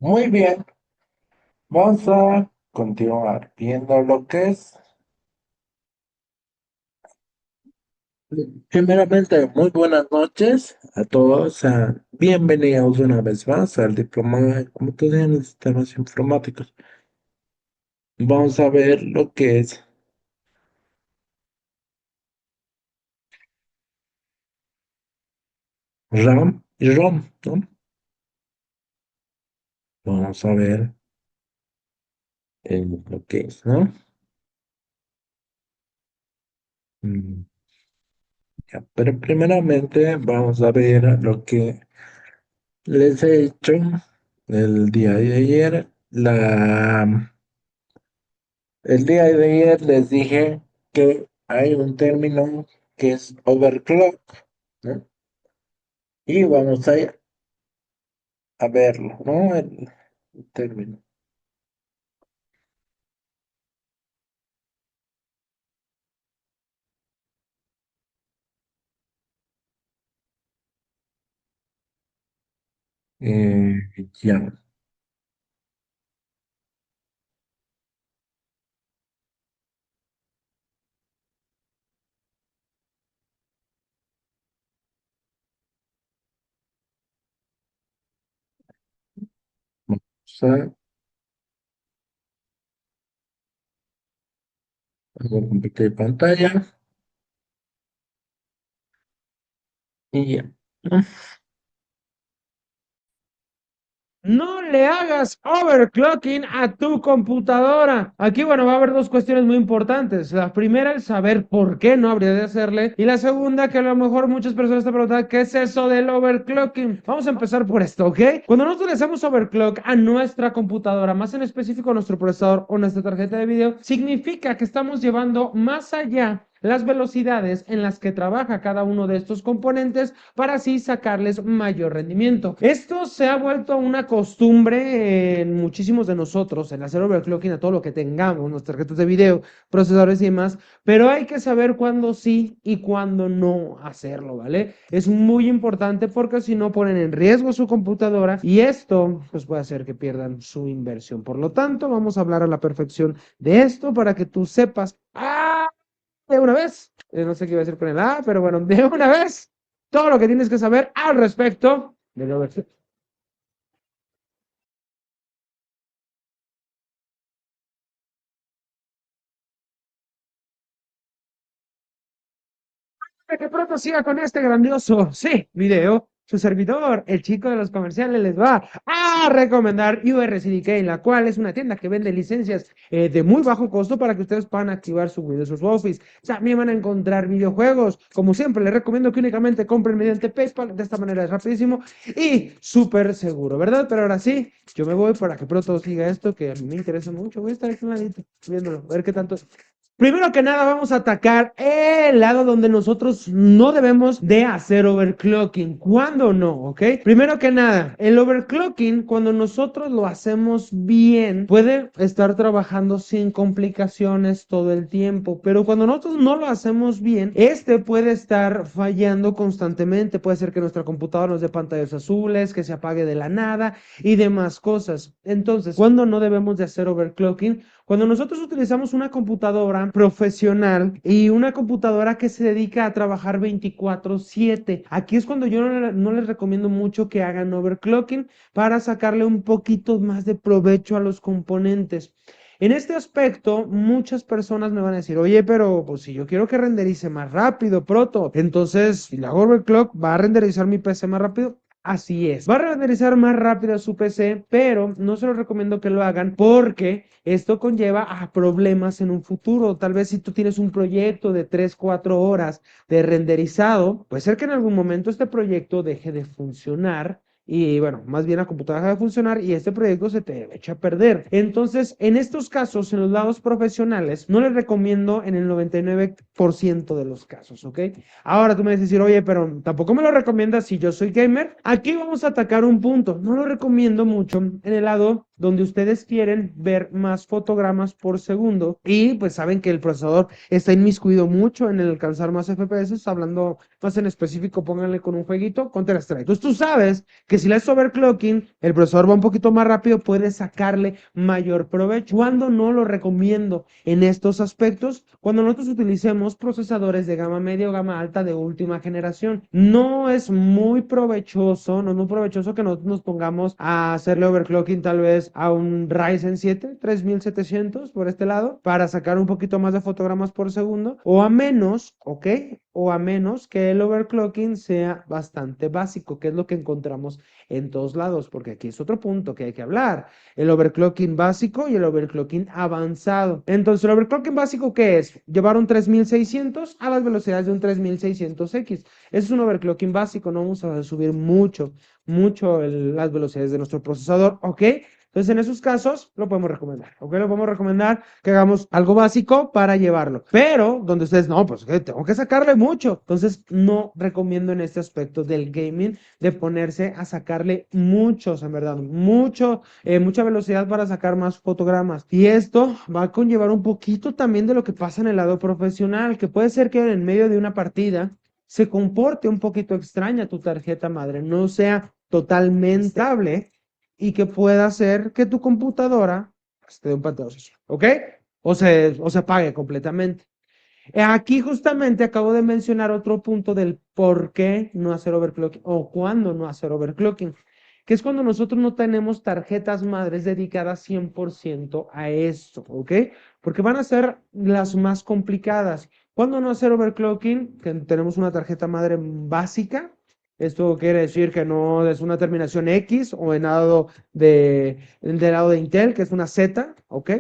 Muy bien, vamos a continuar viendo lo que es. Primeramente, muy buenas noches a todos. Bienvenidos una vez más al Diploma de Computación en Sistemas Informáticos. Vamos a ver lo que es RAM y ROM, ¿no? Vamos a ver lo que es, ¿no? Mm, ya, pero primeramente vamos a ver lo que les he hecho el día de ayer. El día de ayer les dije que hay un término que es overclock, ¿no? Y vamos a verlo, ¿no? El término. Eh, ya, vamos a compartir pantalla y ya. No le hagas overclocking a tu computadora. Aquí, bueno, va a haber dos cuestiones muy importantes. La primera, el saber por qué no habría de hacerle. Y la segunda, que a lo mejor muchas personas te preguntan, ¿qué es eso del overclocking? Vamos a empezar por esto, ¿ok? Cuando nosotros le hacemos overclock a nuestra computadora, más en específico a nuestro procesador o nuestra tarjeta de video, significa que estamos llevando más allá las velocidades en las que trabaja cada uno de estos componentes para así sacarles mayor rendimiento. Esto se ha vuelto una costumbre en muchísimos de nosotros, en hacer overclocking a todo lo que tengamos, nuestras tarjetas de video, procesadores y demás, pero hay que saber cuándo sí y cuándo no hacerlo, ¿vale? Es muy importante porque si no ponen en riesgo su computadora y esto pues puede hacer que pierdan su inversión. Por lo tanto, vamos a hablar a la perfección de esto para que tú sepas, de una vez, no sé qué iba a decir con el A, pero bueno, de una vez, todo lo que tienes que saber al respecto de Robert. Que pronto siga con este grandioso, sí, video. Su servidor, el chico de los comerciales, les va a recomendar URCDK, la cual es una tienda que vende licencias de muy bajo costo para que ustedes puedan activar su Windows Office. También van a encontrar videojuegos. Como siempre, les recomiendo que únicamente compren mediante PayPal. De esta manera es rapidísimo y súper seguro, ¿verdad? Pero ahora sí, yo me voy para que pronto siga esto, que a mí me interesa mucho. Voy a estar aquí un ladito viéndolo, a ver qué tanto. Primero que nada vamos a atacar el lado donde nosotros no debemos de hacer overclocking. ¿Cuándo no? ¿Ok? Primero que nada, el overclocking cuando nosotros lo hacemos bien puede estar trabajando sin complicaciones todo el tiempo, pero cuando nosotros no lo hacemos bien, este puede estar fallando constantemente. Puede ser que nuestra computadora nos dé pantallas azules, que se apague de la nada y demás cosas. Entonces, ¿cuándo no debemos de hacer overclocking? Cuando nosotros utilizamos una computadora profesional y una computadora que se dedica a trabajar 24/7, aquí es cuando yo no les recomiendo mucho que hagan overclocking para sacarle un poquito más de provecho a los componentes. En este aspecto, muchas personas me van a decir, oye, pero pues si yo quiero que renderice más rápido, proto, entonces si le hago overclock, ¿va a renderizar mi PC más rápido? Así es. Va a renderizar más rápido su PC, pero no se lo recomiendo que lo hagan porque esto conlleva a problemas en un futuro. Tal vez si tú tienes un proyecto de 3 4 horas de renderizado, puede ser que en algún momento este proyecto deje de funcionar. Y bueno, más bien la computadora deja de funcionar y este proyecto se te echa a perder. Entonces, en estos casos, en los lados profesionales, no les recomiendo en el 99% de los casos, ¿ok? Ahora tú me vas a decir, oye, pero tampoco me lo recomiendas si yo soy gamer. Aquí vamos a atacar un punto. No lo recomiendo mucho en el lado donde ustedes quieren ver más fotogramas por segundo y pues saben que el procesador está inmiscuido mucho en el alcanzar más FPS, hablando más en específico, pónganle con un jueguito, Counter-Strike. Entonces tú sabes que si le haces overclocking, el procesador va un poquito más rápido, puedes sacarle mayor provecho. Cuando no lo recomiendo en estos aspectos, cuando nosotros utilicemos procesadores de gama media o gama alta de última generación, no es muy provechoso, no es muy provechoso que nosotros nos pongamos a hacerle overclocking tal vez a un Ryzen 7 3700 por este lado para sacar un poquito más de fotogramas por segundo o a menos, ¿ok? O a menos que el overclocking sea bastante básico, que es lo que encontramos en todos lados, porque aquí es otro punto que hay que hablar, el overclocking básico y el overclocking avanzado. Entonces, el overclocking básico, ¿qué es? Llevar un 3600 a las velocidades de un 3600X. Eso es un overclocking básico, no vamos a subir mucho las velocidades de nuestro procesador, ¿ok? Entonces, en esos casos, lo podemos recomendar, ¿ok? Lo podemos recomendar que hagamos algo básico para llevarlo. Pero, donde ustedes, no, pues tengo que sacarle mucho. Entonces, no recomiendo en este aspecto del gaming de ponerse a sacarle muchos, en verdad, mucha velocidad para sacar más fotogramas. Y esto va a conllevar un poquito también de lo que pasa en el lado profesional, que puede ser que en medio de una partida se comporte un poquito extraña tu tarjeta madre, no sea totalmente estable y que pueda hacer que tu computadora te dé un pantallazo, ¿ok? O se apague completamente. Aquí justamente acabo de mencionar otro punto del por qué no hacer overclocking o cuándo no hacer overclocking, que es cuando nosotros no tenemos tarjetas madres dedicadas 100% a esto, ¿ok? Porque van a ser las más complicadas. ¿Cuándo no hacer overclocking? Que tenemos una tarjeta madre básica. Esto quiere decir que no es una terminación X o del lado de Intel, que es una Z, ¿ok?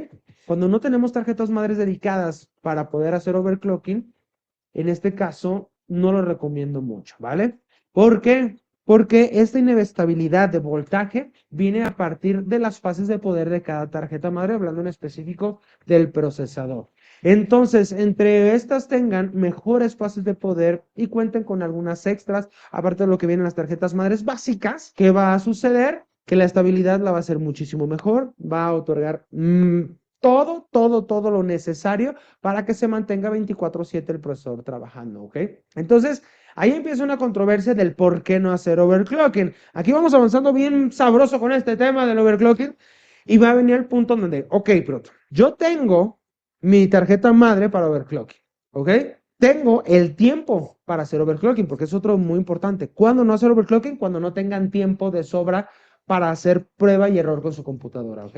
Cuando no tenemos tarjetas madres dedicadas para poder hacer overclocking, en este caso no lo recomiendo mucho, ¿vale? ¿Por qué? Porque esta inestabilidad de voltaje viene a partir de las fases de poder de cada tarjeta madre, hablando en específico del procesador. Entonces, entre estas tengan mejores fases de poder y cuenten con algunas extras, aparte de lo que vienen las tarjetas madres básicas, ¿qué va a suceder? Que la estabilidad la va a ser muchísimo mejor, va a otorgar todo lo necesario para que se mantenga 24/7 el procesador trabajando, ¿ok? Entonces, ahí empieza una controversia del por qué no hacer overclocking. Aquí vamos avanzando bien sabroso con este tema del overclocking y va a venir el punto donde, ok, pero yo tengo mi tarjeta madre para overclocking, ¿ok? Tengo el tiempo para hacer overclocking, porque es otro muy importante. ¿Cuándo no hacer overclocking? Cuando no tengan tiempo de sobra para hacer prueba y error con su computadora, ¿ok?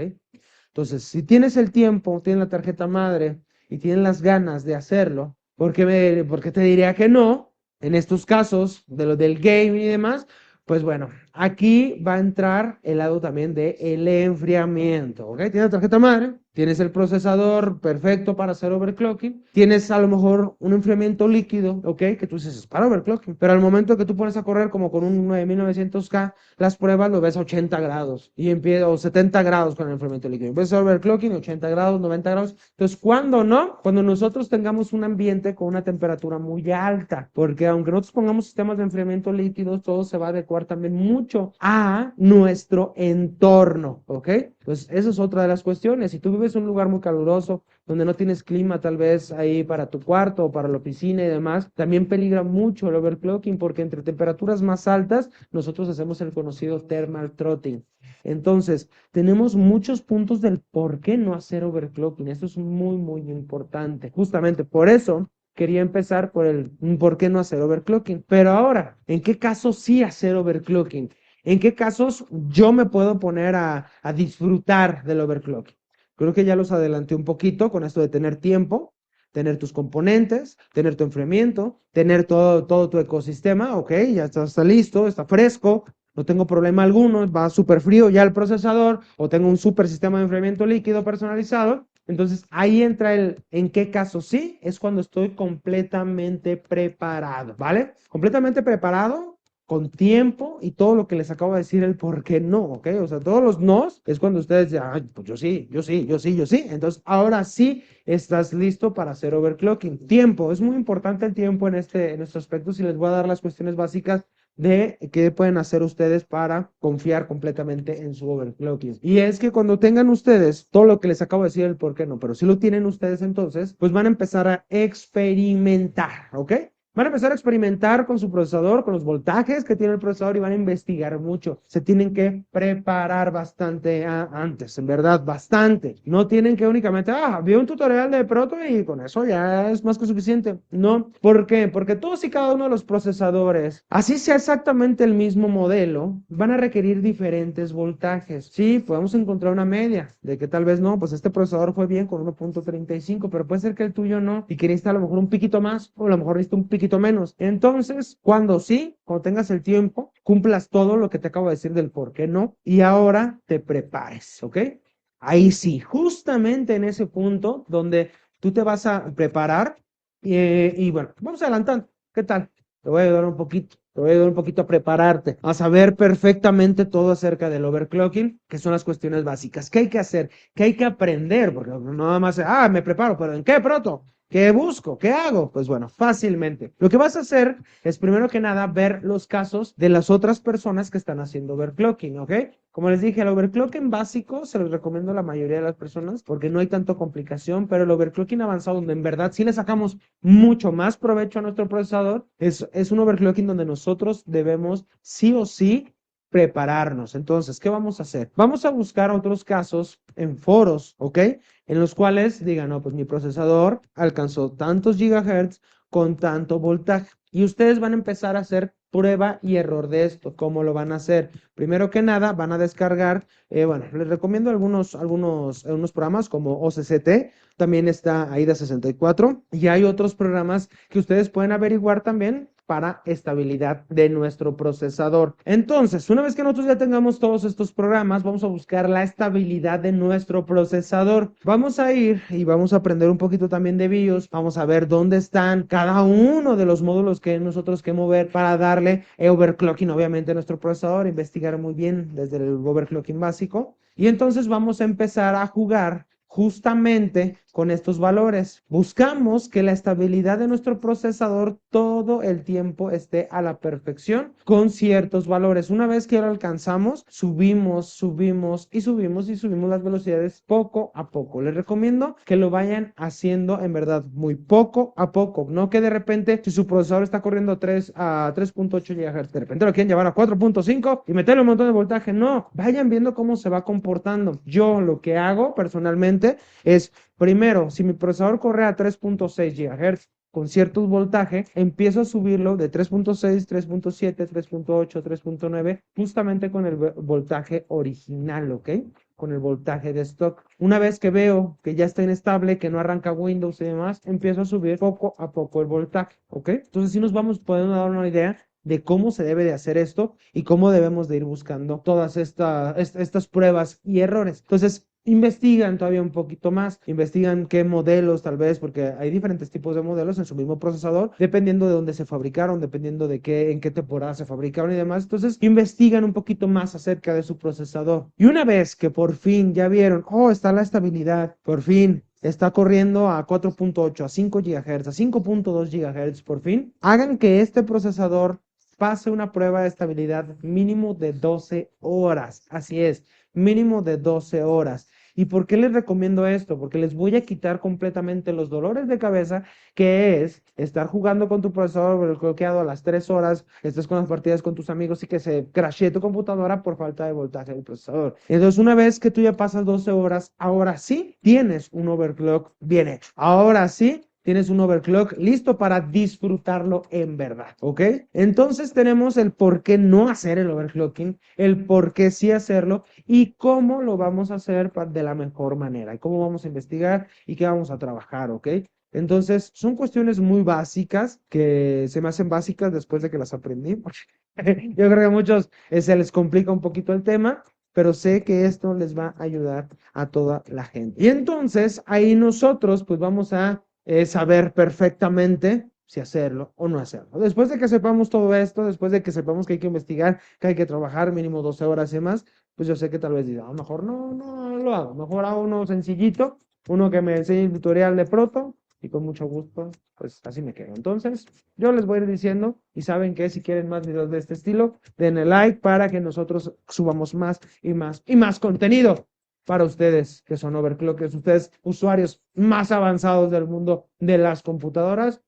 Entonces, si tienes el tiempo, tienes la tarjeta madre y tienes las ganas de hacerlo, ¿por qué te diría que no? En estos casos, de lo del game y demás, pues bueno, aquí va a entrar el lado también de el enfriamiento, ¿ok? Tienes la tarjeta madre, tienes el procesador perfecto para hacer overclocking, tienes a lo mejor un enfriamiento líquido, ¿ok? Que tú dices, es para overclocking, pero al momento que tú pones a correr como con un 9900K, las pruebas lo ves a 80 grados y empieza, o 70 grados con el enfriamiento líquido. Empieza a overclocking, 80 grados, 90 grados. Entonces, ¿cuándo no? Cuando nosotros tengamos un ambiente con una temperatura muy alta, porque aunque nosotros pongamos sistemas de enfriamiento líquido, todo se va a adecuar también mucho a nuestro entorno, ¿ok? Pues esa es otra de las cuestiones. Si tú vives en un lugar muy caluroso, donde no tienes clima tal vez ahí para tu cuarto o para la oficina y demás, también peligra mucho el overclocking porque entre temperaturas más altas nosotros hacemos el conocido thermal throttling. Entonces, tenemos muchos puntos del por qué no hacer overclocking. Esto es muy importante. Justamente por eso quería empezar por el por qué no hacer overclocking. Pero ahora, ¿en qué casos sí hacer overclocking? ¿En qué casos yo me puedo poner a disfrutar del overclocking? Creo que ya los adelanté un poquito con esto de tener tiempo, tener tus componentes, tener tu enfriamiento, tener todo tu ecosistema, ok, ya está listo, está fresco, no tengo problema alguno, va súper frío ya el procesador, o tengo un súper sistema de enfriamiento líquido personalizado. Entonces ahí entra en qué caso sí, es cuando estoy completamente preparado, ¿vale? Completamente preparado con tiempo y todo lo que les acabo de decir, el por qué no, ¿ok? O sea, todos los nos es cuando ustedes dicen, ay, pues yo sí, yo sí, yo sí, yo sí. Entonces, ahora sí estás listo para hacer overclocking. Tiempo, es muy importante el tiempo en este aspecto. Si les voy a dar las cuestiones básicas de qué pueden hacer ustedes para confiar completamente en su overclocking. Y es que cuando tengan ustedes todo lo que les acabo de decir, el por qué no, pero si lo tienen ustedes entonces, pues van a empezar a experimentar, ¿ok? Van a empezar a experimentar con su procesador, con los voltajes que tiene el procesador y van a investigar mucho. Se tienen que preparar bastante antes, en verdad, bastante. No tienen que únicamente, vi un tutorial de Proto y con eso ya es más que suficiente. No, ¿por qué? Porque todos y cada uno de los procesadores, así sea exactamente el mismo modelo, van a requerir diferentes voltajes. Sí, podemos encontrar una media de que tal vez no, pues este procesador fue bien con 1.35, pero puede ser que el tuyo no y que necesita a lo mejor un piquito más o a lo mejor necesita un piquito menos. Entonces, cuando tengas el tiempo, cumplas todo lo que te acabo de decir del por qué no y ahora te prepares, ¿ok? Ahí sí, justamente en ese punto donde tú te vas a preparar y bueno, vamos adelantando. ¿Qué tal? Te voy a ayudar un poquito. Te voy a ayudar un poquito a prepararte, a saber perfectamente todo acerca del overclocking, que son las cuestiones básicas. ¿Qué hay que hacer? ¿Qué hay que aprender? Porque no nada más, me preparo, pero ¿en qué, Proto? ¿Qué busco? ¿Qué hago? Pues bueno, fácilmente. Lo que vas a hacer es primero que nada ver los casos de las otras personas que están haciendo overclocking, ¿ok? Como les dije, el overclocking básico se los recomiendo a la mayoría de las personas porque no hay tanto complicación, pero el overclocking avanzado, donde en verdad sí le sacamos mucho más provecho a nuestro procesador, es un overclocking donde nosotros debemos sí o sí prepararnos. Entonces, ¿qué vamos a hacer? Vamos a buscar otros casos en foros, ¿ok? En los cuales digan, no, pues mi procesador alcanzó tantos gigahertz con tanto voltaje. Y ustedes van a empezar a hacer prueba y error de esto. ¿Cómo lo van a hacer? Primero que nada, van a descargar, bueno, les recomiendo algunos programas como OCCT, también está AIDA 64 y hay otros programas que ustedes pueden averiguar también para estabilidad de nuestro procesador. Entonces, una vez que nosotros ya tengamos todos estos programas, vamos a buscar la estabilidad de nuestro procesador. Vamos a ir y vamos a aprender un poquito también de BIOS. Vamos a ver dónde están cada uno de los módulos que nosotros que mover para darle overclocking, obviamente, a nuestro procesador, investigar muy bien desde el overclocking básico. Y entonces vamos a empezar a jugar justamente con estos valores. Buscamos que la estabilidad de nuestro procesador todo el tiempo esté a la perfección con ciertos valores. Una vez que lo alcanzamos, subimos las velocidades poco a poco. Les recomiendo que lo vayan haciendo en verdad muy poco a poco. No que de repente, si su procesador está corriendo a 3.8 GHz, de repente lo quieren llevar a 4.5 y meterle un montón de voltaje. No, vayan viendo cómo se va comportando. Yo lo que hago personalmente es, primero, si mi procesador corre a 3.6 GHz con ciertos voltajes, empiezo a subirlo de 3.6, 3.7, 3.8, 3.9, justamente con el voltaje original, ¿ok? Con el voltaje de stock. Una vez que veo que ya está inestable, que no arranca Windows y demás, empiezo a subir poco a poco el voltaje, ¿ok? Entonces, sí nos vamos podemos dar una idea de cómo se debe de hacer esto y cómo debemos de ir buscando todas estas pruebas y errores. Entonces, investigan todavía un poquito más, investigan qué modelos tal vez, porque hay diferentes tipos de modelos en su mismo procesador, dependiendo de dónde se fabricaron, dependiendo de en qué temporada se fabricaron y demás. Entonces, investigan un poquito más acerca de su procesador. Y una vez que por fin ya vieron, está la estabilidad, por fin está corriendo a 4.8, a 5 GHz, a 5.2 GHz por fin, hagan que este procesador pase una prueba de estabilidad mínimo de 12 horas. Así es, mínimo de 12 horas. ¿Y por qué les recomiendo esto? Porque les voy a quitar completamente los dolores de cabeza, que es estar jugando con tu procesador bloqueado a las 3 horas, estés con las partidas con tus amigos y que se crashee tu computadora por falta de voltaje del procesador. Entonces, una vez que tú ya pasas 12 horas, ahora sí tienes un overclock bien hecho. Ahora sí tienes un overclock listo para disfrutarlo en verdad, ¿ok? Entonces tenemos el por qué no hacer el overclocking, el por qué sí hacerlo y cómo lo vamos a hacer de la mejor manera, y cómo vamos a investigar y qué vamos a trabajar, ¿ok? Entonces, son cuestiones muy básicas que se me hacen básicas después de que las aprendí. Yo creo que a muchos se les complica un poquito el tema, pero sé que esto les va a ayudar a toda la gente. Y entonces, ahí nosotros pues vamos a saber perfectamente si hacerlo o no hacerlo. Después de que sepamos todo esto, después de que sepamos que hay que investigar, que hay que trabajar mínimo 12 horas y más, pues yo sé que tal vez diga, a lo mejor no lo hago, mejor hago uno sencillito, uno que me enseñe el tutorial de Proto y con mucho gusto, pues así me quedo. Entonces, yo les voy a ir diciendo y saben que si quieren más videos de este estilo, denle like para que nosotros subamos más y más y más contenido para ustedes que son overclockers, ustedes usuarios más avanzados del mundo de las computadoras.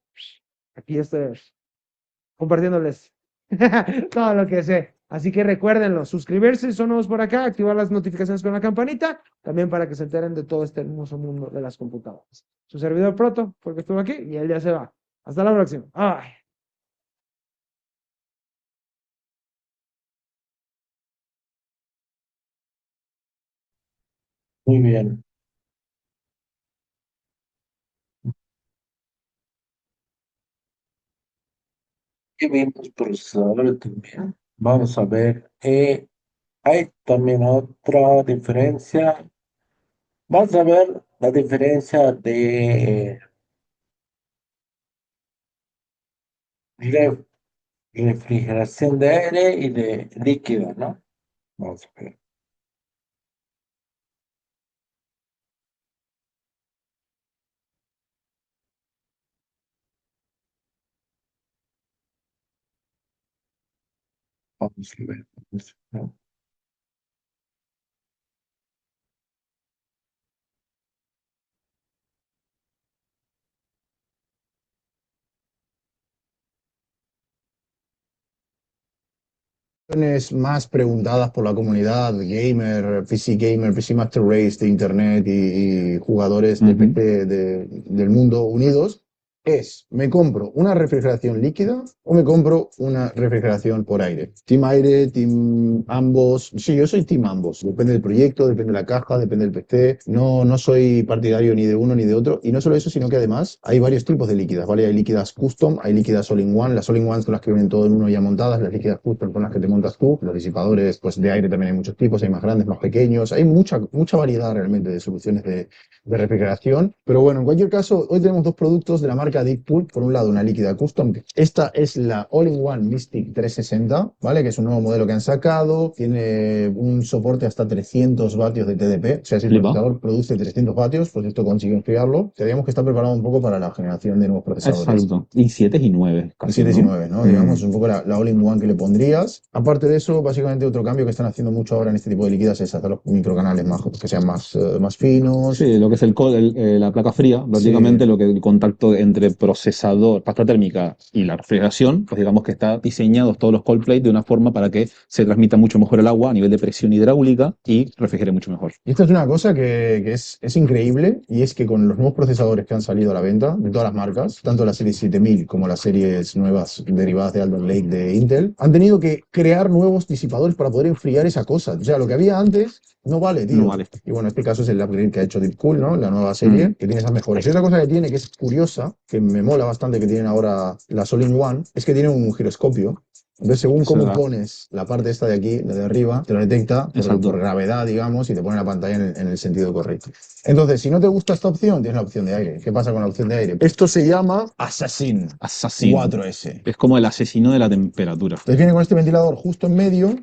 Aquí estoy compartiéndoles todo lo que sé. Así que recuérdenlo, suscribirse si son nuevos por acá, activar las notificaciones con la campanita, también para que se enteren de todo este hermoso mundo de las computadoras. Su servidor Proto, porque estuvo aquí y él ya se va. Hasta la próxima. Ay. Muy bien. ¿Qué vimos procesadores también? Vamos a ver. Hay también otra diferencia. Vamos a ver la diferencia de re- refrigeración de aire y de líquido, ¿no? Vamos a ver. Vamos a ver. Más preguntadas por la comunidad gamer, PC Gamer, PC Master Race de Internet y jugadores de Ujú. PC del mundo unidos es, ¿me compro una refrigeración líquida o me compro una refrigeración por aire? Team aire, team ambos. Sí, yo soy team ambos. Depende del proyecto, depende de la caja, depende del PC. No, no soy partidario ni de uno ni de otro. Y no solo eso, sino que además hay varios tipos de líquidas, ¿vale? Hay líquidas custom, hay líquidas all-in-one. Las all-in-one son las que vienen todo en uno ya montadas. Las líquidas custom son las que te montas tú. Los disipadores, pues de aire también hay muchos tipos. Hay más grandes, más pequeños. Hay mucha variedad realmente de soluciones de refrigeración. Pero bueno, en cualquier caso, hoy tenemos dos productos de la marca Deeppool. Por un lado, una líquida custom. Esta es la All-in-One Mystic 360, ¿vale? Que es un nuevo modelo que han sacado. Tiene un soporte hasta 300 vatios de TDP. O sea, si el Flipa. procesador produce 300 vatios, pues esto consigue enfriarlo. Tendríamos que estar preparado un poco para la generación de nuevos procesadores. Exacto. Y 7 y 9 Y casi, 7 y ¿no? 9, ¿no? Digamos, Mm. un poco la all-in-one que le pondrías. Aparte de eso, básicamente otro cambio que están haciendo mucho ahora en este tipo de líquidas es hacer los microcanales más, que sean más finos. Sí, lo que es la placa fría, Sí, prácticamente lo que el contacto entre procesador, pasta térmica y la refrigeración, pues digamos que está diseñados todos los cold plate de una forma para que se transmita mucho mejor el agua a nivel de presión hidráulica y refrigere mucho mejor. y esto es una cosa que es increíble, y es que con los nuevos procesadores que han salido a la venta de todas las marcas, tanto la serie 7000 como las series nuevas derivadas de Alder Lake de Intel, han tenido que crear nuevos disipadores para poder enfriar esa cosa. O sea, lo que había antes no vale, No tío. vale. Y bueno, este caso es el upgrade que ha hecho Deepcool, ¿no? La nueva Mm. serie, que tiene esas mejoras. Y otra cosa que tiene, que es curiosa, que me mola bastante que tienen ahora las All-in-One, es que tiene un giroscopio. Entonces, según Eso cómo da. pones la parte esta de aquí, la de arriba, te lo detecta por Exacto. gravedad, digamos, y te pone la pantalla en el sentido correcto. Entonces, si no te gusta esta opción, tienes la opción de aire. ¿Qué pasa con la opción de aire? Esto se llama Assassin Assassin. 4S. Es como el asesino de la temperatura. Entonces viene con este ventilador justo en medio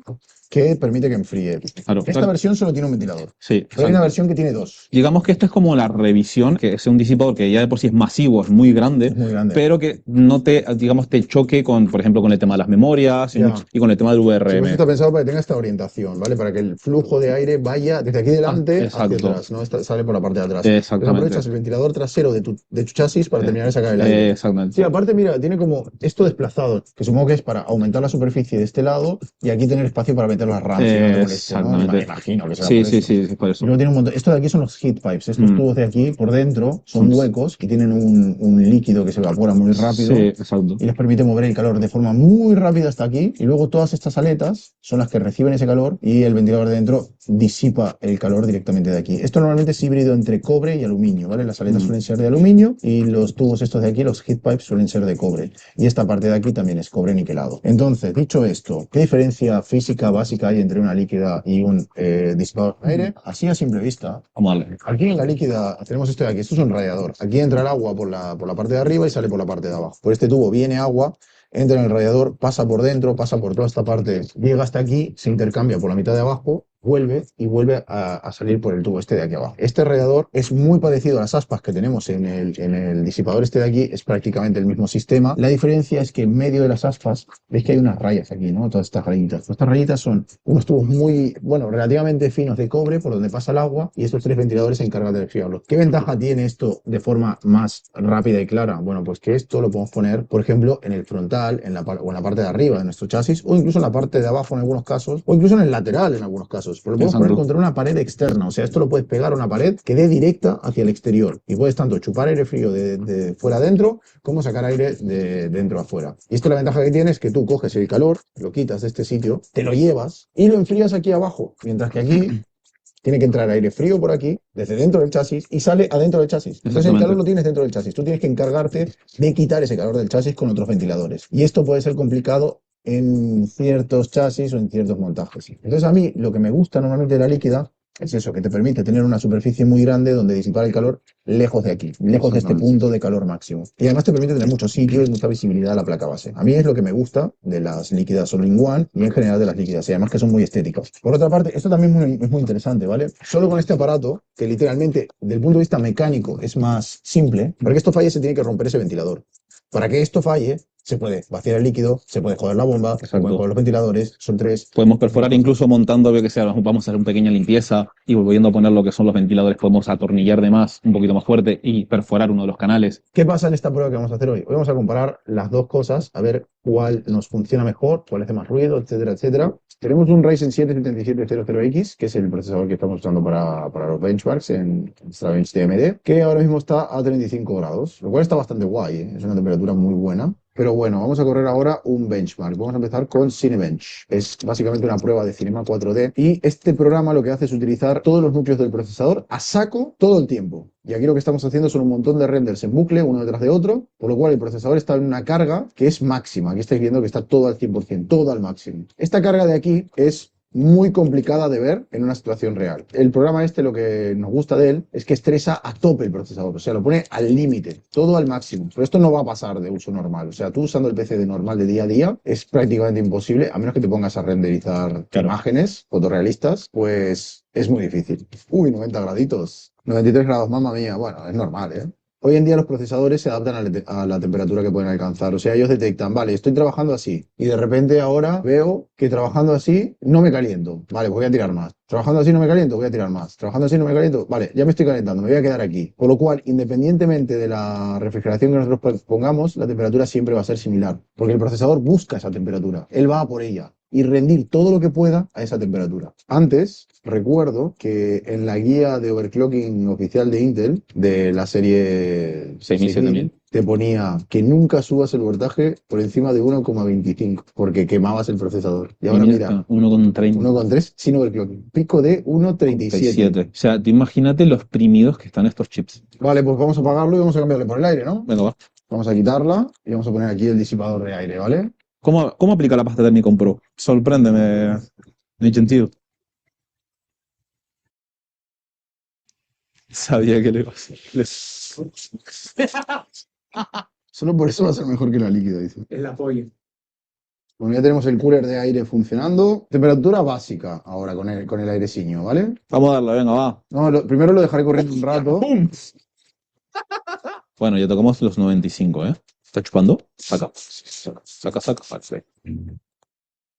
que permite que enfríe. Claro. Esta versión solo tiene un ventilador, Sí, pero hay una exacto. versión que tiene dos. Digamos que esta es como la revisión, que es un disipador que ya de por sí es masivo, es muy grande, Es muy grande. pero que no te, digamos, te choque con, por ejemplo, con el tema de las memorias Ya. y con el tema del Sí, pues VRM. está pensado para que tenga esta orientación, ¿vale? Para que el flujo de aire vaya desde aquí Ah, delante hacia exacto, atrás, ¿no? Sale por la parte de atrás. Entonces exactamente, aprovechas el ventilador trasero de tu chasis para terminar de sacar el aire. Sí, exactamente. aparte, mira, tiene como esto desplazado, que supongo que es para aumentar la superficie de este lado y aquí tener espacio para meter las RAMs y que no te moleste, ¿no? Exactamente. Imagino que será Sí, por sí, eso. sí, es por Y eso. luego tiene un montón. Esto de aquí son los heat pipes. Estos Mm, tubos de aquí por dentro son son- huecos y tienen un líquido que se evapora muy sí, rápido exacto. y les permite mover el calor de forma muy rápida hasta aquí. Y luego todas estas aletas son las que reciben ese calor y el ventilador de dentro disipa el calor directamente de aquí. Esto normalmente es híbrido entre cobre y aluminio, ¿vale? Las aletas Mm. suelen ser de aluminio y los tubos estos de aquí, los heat pipes, suelen ser de cobre. Y esta parte de aquí también es cobre niquelado. Entonces, dicho esto, ¿qué diferencia física básica hay entre una líquida y un disipador de aire? Así a simple vista. Vamos a darle. Aquí en la líquida tenemos esto de aquí, esto es un radiador. Aquí entra el agua por la parte de arriba y sale por la parte de abajo. Por este tubo viene agua, entra en el radiador, pasa por dentro, pasa por toda esta parte, llega hasta aquí, se intercambia por la mitad de abajo vuelve y vuelve a salir por el tubo este de aquí abajo. Este radiador es muy parecido a las aspas que tenemos en el disipador este de aquí, es prácticamente el mismo sistema. La diferencia es que en medio de las aspas, veis que hay unas rayas aquí, ¿no? Todas estas rayitas. Estas rayitas son unos tubos muy, bueno, relativamente finos de cobre por donde pasa el agua y estos tres ventiladores se encargan de enfriarlo. ¿Qué ventaja tiene esto de forma más rápida y clara? Bueno, pues que esto lo podemos poner, por ejemplo, en el frontal, o en la parte de arriba de nuestro chasis, o incluso en la parte de abajo en algunos casos, o incluso en el lateral en algunos casos. Pero lo podemos poner Exacto. contra una pared externa, o sea, esto lo puedes pegar a una pared que dé directa hacia el exterior y puedes tanto chupar aire frío de fuera adentro como sacar aire de dentro afuera. Y esto la ventaja que tiene es que tú coges el calor, lo quitas de este sitio, te lo llevas y lo enfrías aquí abajo, mientras que aquí tiene que entrar aire frío por aquí, desde dentro del chasis, y sale adentro del chasis. Entonces el Exactamente. calor lo tienes dentro del chasis. Tú tienes que encargarte de quitar ese calor del chasis con otros ventiladores. Y esto puede ser complicado en ciertos chasis o en ciertos montajes. Entonces a mí lo que me gusta normalmente de la líquida es eso, que te permite tener una superficie muy grande donde disipar el calor lejos de aquí, lejos de este punto de calor máximo. Y además te permite tener muchos sitios y mucha visibilidad a la placa base. A mí es lo que me gusta de las líquidas All-in-One y en general de las líquidas, y además que son muy estéticas. Por otra parte, esto también es muy interesante, ¿vale? Solo con este aparato, que literalmente, del punto de vista mecánico, es más simple, para que esto falle se tiene que romper ese ventilador. Para que esto falle, se puede vaciar el líquido, se puede joder la bomba, se Exacto. pueden joder los ventiladores, son tres. Podemos perforar incluso montando, veo que sea, vamos a hacer una pequeña limpieza y volviendo a poner lo que son los ventiladores, podemos atornillar de más, un poquito más fuerte y perforar uno de los canales. ¿Qué pasa en esta prueba que vamos a hacer hoy? Hoy vamos a comparar las dos cosas, a ver cuál nos funciona mejor, cuál hace más ruido, etcétera, etcétera. Tenemos un Ryzen 7 7700X, que es el procesador que estamos usando para los benchmarks en Strabench de AMD, que ahora mismo está a 35 grados, lo cual está bastante guay, ¿eh? Es una temperatura muy buena. Pero bueno, vamos a correr ahora un benchmark. Vamos a empezar con Cinebench. Es básicamente una prueba de Cinema 4D y este programa lo que hace es utilizar todos los núcleos del procesador a saco todo el tiempo. Y aquí lo que estamos haciendo son un montón de renders en bucle, uno detrás de otro, por lo cual el procesador está en una carga que es máxima. Aquí estáis viendo que está todo al 100%, todo al máximo. Esta carga de aquí es muy complicada de ver en una situación real. El programa este, lo que nos gusta de él es que estresa a tope el procesador, o sea, lo pone al límite, todo al máximo. Pero esto no va a pasar de uso normal, o sea, tú usando el PC de normal de día a día es prácticamente imposible, a menos que te pongas a renderizar imágenes fotorrealistas, pues es muy difícil. Uy, 90 graditos, 93 grados, mamma mía, bueno, es normal, ¿eh? Hoy en día los procesadores se adaptan a la temperatura que pueden alcanzar. O sea, ellos detectan, vale, estoy trabajando así. Y de repente ahora veo que trabajando así no me caliento. Vale, pues voy a tirar más. Trabajando así no me caliento, voy a tirar más. Trabajando así no me caliento, vale, ya me estoy calentando, me voy a quedar aquí. Por lo cual, independientemente de la refrigeración que nosotros pongamos, la temperatura siempre va a ser similar. Porque el procesador busca esa temperatura. Él va a por ella y rendir todo lo que pueda a esa temperatura. Antes, recuerdo que en la guía de overclocking oficial de Intel, de la serie 6000, te ponía que nunca subas el voltaje por encima de 1,25, porque quemabas el procesador. Y ahora mira, 1,30. 1,3 sin overclocking. Pico de 1,37. O sea, tú imagínate lo exprimidos que están estos chips. Vale, pues vamos a apagarlo y vamos a cambiarle por el aire, ¿no? Venga, va. Vamos a quitarla y vamos a poner aquí el disipador de aire, ¿vale? ¿Cómo aplica la pasta térmica un Pro? Sorpréndeme, Gentil. Sabía que le iba a hacer. Solo por eso va a ser mejor que la líquida, dice. El apoyo. Bueno, ya tenemos el cooler de aire funcionando. Temperatura básica ahora con el airecillo, ¿vale? Vamos a darle, venga, va. No, primero lo dejaré corriendo un rato. Bueno, ya tocamos los 95, ¿eh? ¿Está chupando? Saca. Saca. Vale.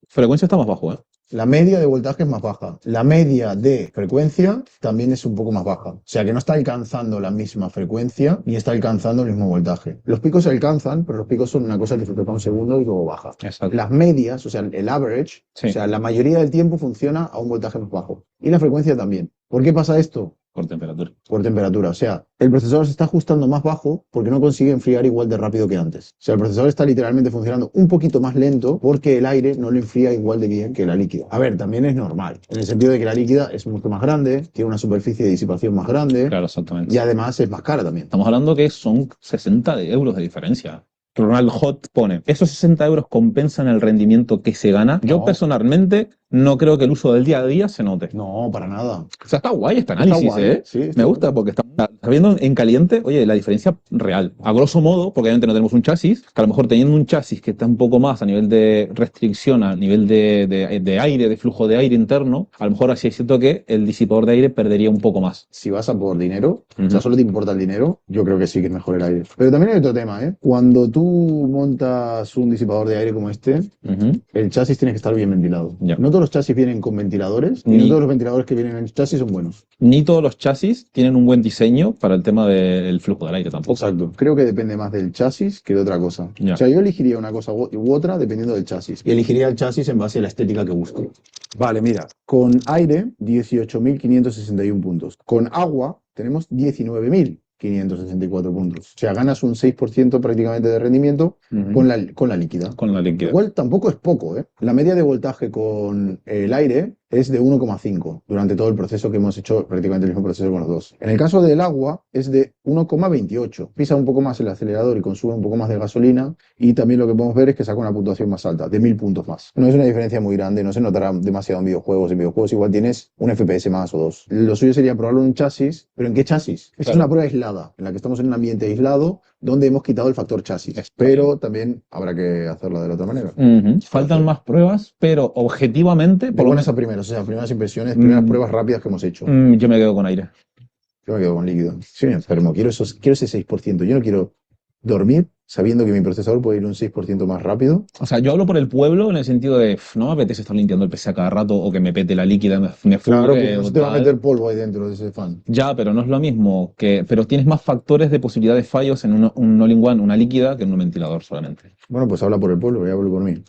Frecuencia está más bajo, ¿eh? La media de voltaje es más baja. La media de frecuencia también es un poco más baja. O sea que no está alcanzando la misma frecuencia ni está alcanzando el mismo voltaje. Los picos se alcanzan, pero los picos son una cosa que se toca un segundo y luego baja. Exacto. Las medias, o sea, el average, Sí. o sea, la mayoría del tiempo funciona a un voltaje más bajo. Y la frecuencia también. ¿Por qué pasa esto? Por temperatura. Por temperatura. O sea, el procesador se está ajustando más bajo porque no consigue enfriar igual de rápido que antes. O sea, el procesador está literalmente funcionando un poquito más lento porque el aire no lo enfría igual de bien que la líquida. A ver, también es normal, en el sentido de que la líquida es mucho más grande, tiene una superficie de disipación más grande Claro, exactamente. y además es más cara también. Estamos hablando que son 60 euros de diferencia. Ronald Hot pone, ¿esos 60 euros compensan el rendimiento que se gana? Yo No. personalmente no creo que el uso del día a día se note. No, para nada. O sea, está guay este Está análisis, guay, ¿eh? sí, Me gusta porque está viendo en caliente, oye, la diferencia real. A grosso modo, porque obviamente no tenemos un chasis, que a lo mejor teniendo un chasis que está un poco más a nivel de restricción, a nivel de aire, de flujo de aire interno, a lo mejor así es cierto que el disipador de aire perdería un poco más. Si vas a por dinero, o Ujú. sea, solo te importa el dinero, yo creo que sí que es mejor el aire. Pero también hay otro tema, ¿eh? Cuando tú montas un disipador de aire como este, Ujú. el chasis tiene que estar bien ventilado. Ya. No todos los chasis vienen con ventiladores y Ni- no todos los ventiladores que vienen en el chasis son buenos. Ni todos los chasis tienen un buen diseño para el tema del flujo del aire tampoco. Exacto. Creo que depende más del chasis que de otra cosa. Ya. O sea, yo elegiría una cosa u otra dependiendo del chasis. Y elegiría el chasis en base a la estética que busco. Vale, mira, con aire 18.561 puntos. Con agua tenemos 19.564 puntos. O sea, ganas un 6% prácticamente de rendimiento Ujú. con la líquida. Con la líquida. Igual tampoco es poco, ¿eh? La media de voltaje con el aire es de 1,5 durante todo el proceso que hemos hecho, prácticamente el mismo proceso con los dos. En el caso del agua es de 1,28. Pisa un poco más el acelerador y consume un poco más de gasolina. Y también lo que podemos ver es que saca una puntuación más alta, de 1.000 puntos más. No es una diferencia muy grande, no se notará demasiado en videojuegos. En videojuegos igual tienes un FPS más o dos. Lo suyo sería probarlo en un chasis, pero ¿en qué chasis? Esta es Claro. una prueba aislada, en la que estamos en un ambiente aislado donde hemos quitado el factor chasis. Pero también habrá que hacerlo de la otra manera. Ujú. Faltan más pruebas, pero objetivamente, De por lo buenas menos, a primeras, o sea, primeras impresiones, primeras pruebas rápidas que hemos hecho. yo me quedo con aire. Yo me quedo con líquido. Soy un enfermo, quiero ese 6%. Yo no quiero dormir sabiendo que mi procesador puede ir un 6% más rápido. O sea, yo hablo por el pueblo en el sentido de, no me apetece estar limpiando el PC a cada rato o que me pete la líquida, me Claro, fugue porque no o se te va a tal. meter polvo ahí dentro de ese fan. Ya, pero no es lo mismo que, pero tienes más factores de posibilidad de fallos en un all-in-one, una líquida, que en un ventilador solamente. Bueno, pues habla por el pueblo, yo hablo por mí.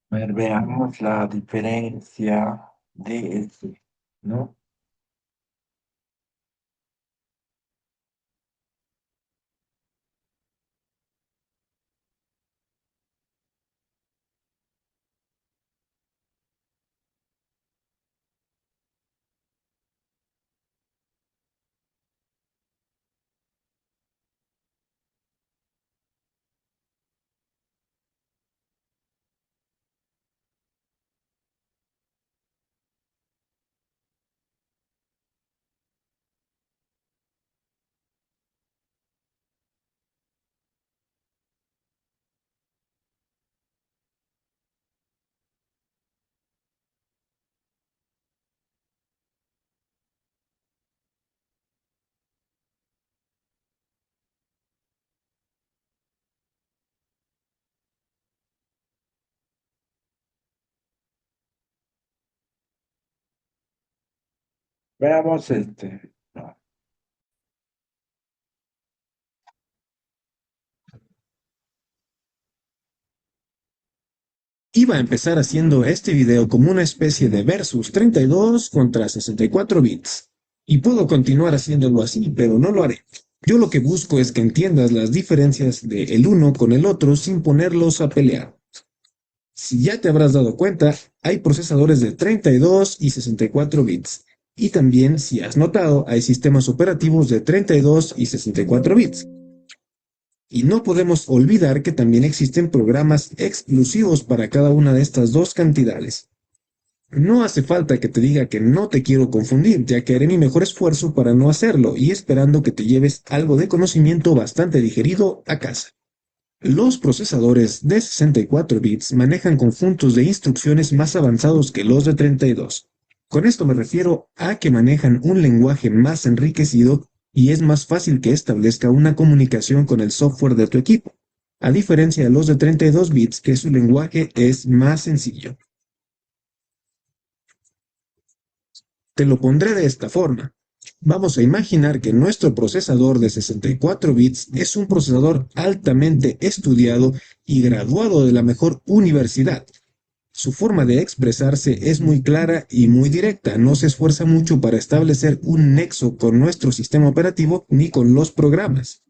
A ver, veamos la diferencia de este, ¿no? Veamos este. No. Iba a empezar haciendo este video como una especie de versus 32 contra 64 bits. Y puedo continuar haciéndolo así, pero no lo haré. Yo lo que busco es que entiendas las diferencias de el uno con el otro sin ponerlos a pelear. Si ya te habrás dado cuenta, hay procesadores de 32 y 64 bits. Y también, si has notado, hay sistemas operativos de 32 y 64 bits. Y no podemos olvidar que también existen programas exclusivos para cada una de estas dos cantidades. No hace falta que te diga que no te quiero confundir, ya que haré mi mejor esfuerzo para no hacerlo y esperando que te lleves algo de conocimiento bastante digerido a casa. Los procesadores de 64 bits manejan conjuntos de instrucciones más avanzados que los de 32. Con esto me refiero a que manejan un lenguaje más enriquecido y es más fácil que establezca una comunicación con el software de tu equipo, a diferencia de los de 32 bits que su lenguaje es más sencillo. Te lo pondré de esta forma. Vamos a imaginar que nuestro procesador de 64 bits es un procesador altamente estudiado y graduado de la mejor universidad. Su forma de expresarse es muy clara y muy directa, no se esfuerza mucho para establecer un nexo con nuestro sistema operativo ni con los programas.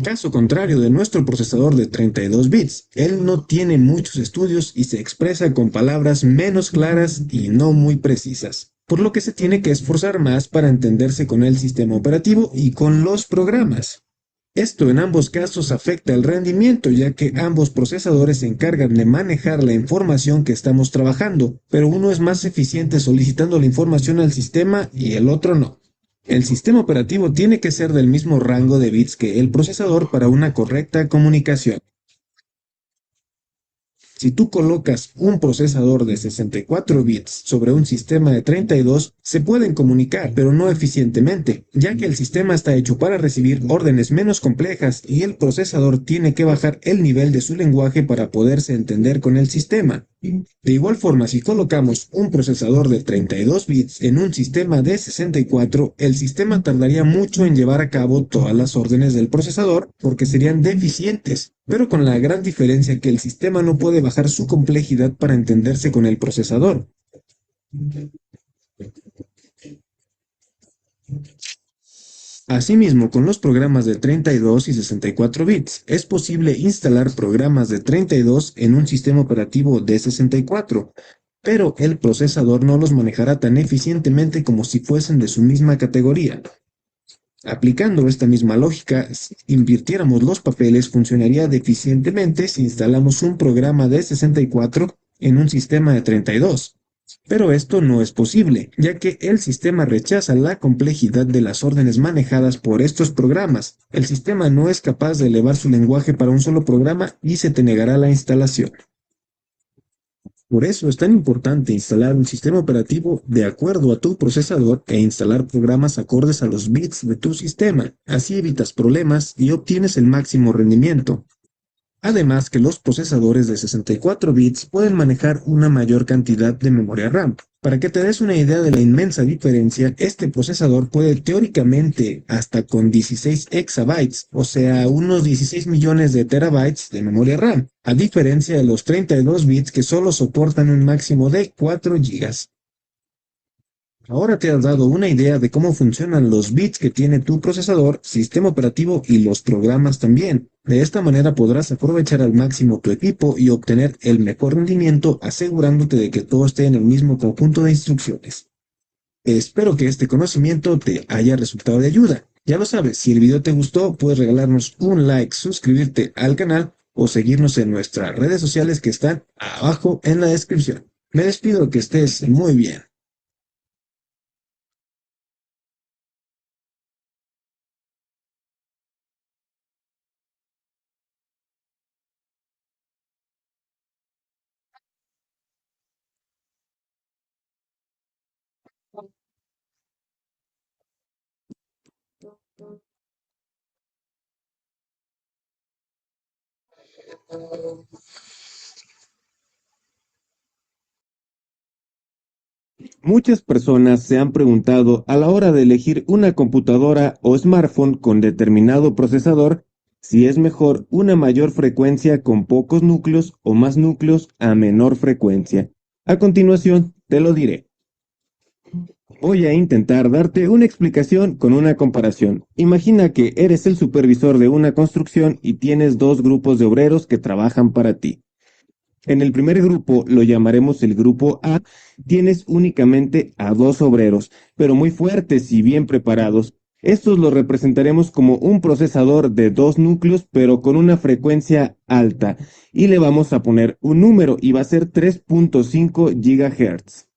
Caso contrario de nuestro procesador de 32 bits, él no tiene muchos estudios y se expresa con palabras menos claras y no muy precisas, por lo que se tiene que esforzar más para entenderse con el sistema operativo y con los programas. Esto en ambos casos afecta el rendimiento, ya que ambos procesadores se encargan de manejar la información que estamos trabajando, pero uno es más eficiente solicitando la información al sistema y el otro no. El sistema operativo tiene que ser del mismo rango de bits que el procesador para una correcta comunicación. Si tú colocas un procesador de 64 bits sobre un sistema de 32, se pueden comunicar, pero no eficientemente, ya que el sistema está hecho para recibir órdenes menos complejas y el procesador tiene que bajar el nivel de su lenguaje para poderse entender con el sistema. De igual forma, si colocamos un procesador de 32 bits en un sistema de 64, el sistema tardaría mucho en llevar a cabo todas las órdenes del procesador porque serían deficientes, pero con la gran diferencia que el sistema no puede bajar su complejidad para entenderse con el procesador. Asimismo, con los programas de 32 y 64 bits, es posible instalar programas de 32 en un sistema operativo de 64, pero el procesador no los manejará tan eficientemente como si fuesen de su misma categoría. Aplicando esta misma lógica, si invirtiéramos los papeles, funcionaría deficientemente si instalamos un programa de 64 en un sistema de 32. Pero esto no es posible, ya que el sistema rechaza la complejidad de las órdenes manejadas por estos programas. El sistema no es capaz de elevar su lenguaje para un solo programa y se te negará la instalación. Por eso es tan importante instalar un sistema operativo de acuerdo a tu procesador e instalar programas acordes a los bits de tu sistema. Así evitas problemas y obtienes el máximo rendimiento. Además que los procesadores de 64 bits pueden manejar una mayor cantidad de memoria RAM. Para que te des una idea de la inmensa diferencia, este procesador puede teóricamente hasta con 16 exabytes, o sea, unos 16 millones de terabytes de memoria RAM, a diferencia de los 32 bits que solo soportan un máximo de 4 gigas. Ahora te has dado una idea de cómo funcionan los bits que tiene tu procesador, sistema operativo y los programas también. De esta manera podrás aprovechar al máximo tu equipo y obtener el mejor rendimiento asegurándote de que todo esté en el mismo conjunto de instrucciones. Espero que este conocimiento te haya resultado de ayuda. Ya lo sabes, si el video te gustó, puedes regalarnos un like, suscribirte al canal o seguirnos en nuestras redes sociales que están abajo en la descripción. Me despido, que estés muy bien. Muchas personas se han preguntado a la hora de elegir una computadora o smartphone con determinado procesador si es mejor una mayor frecuencia con pocos núcleos o más núcleos a menor frecuencia. A continuación, te lo diré. Voy a intentar darte una explicación con una comparación. Imagina que eres el supervisor de una construcción y tienes dos grupos de obreros que trabajan para ti. En el primer grupo, lo llamaremos el grupo A, tienes únicamente a dos obreros, pero muy fuertes y bien preparados. Estos los representaremos como un procesador de dos núcleos, pero con una frecuencia alta, y le vamos a poner un número y va a ser 3.5 GHz.